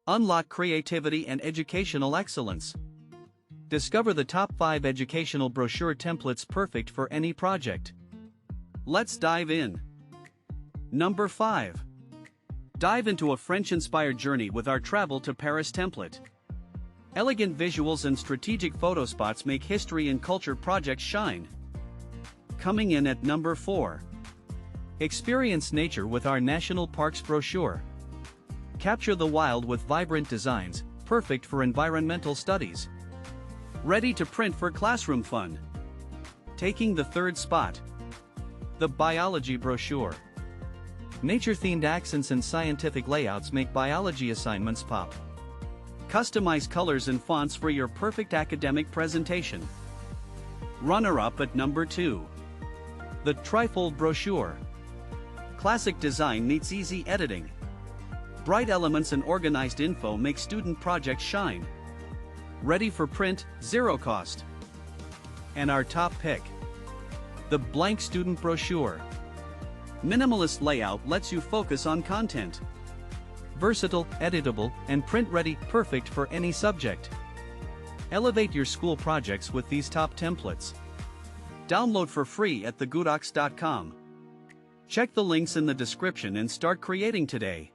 Unlock creativity and educational excellence. Discover the top 5 educational brochure templates perfect for any project. Let's dive in. Number 5. Dive into a French-inspired journey with our Travel to Paris template. Elegant visuals and strategic photo spots make history and culture projects shine. Coming in at number 4. Experience nature with our National Parks brochure. Capture the wild with vibrant designs, perfect for environmental studies. Ready to print for classroom fun. Taking the 3rd spot. The Biology brochure. Nature-themed accents and scientific layouts make biology assignments pop. Customize colors and fonts for your perfect academic presentation. Runner-up at number 2. The Trifold brochure. Classic design meets easy editing. Bright elements and organized info make student projects shine. Ready for print, zero cost. And our top pick. The Blank Student brochure. Minimalist layout lets you focus on content. Versatile, editable, and print-ready, perfect for any subject. Elevate your school projects with these top templates. Download for free at thegoodox.com. Check the links in the description and start creating today.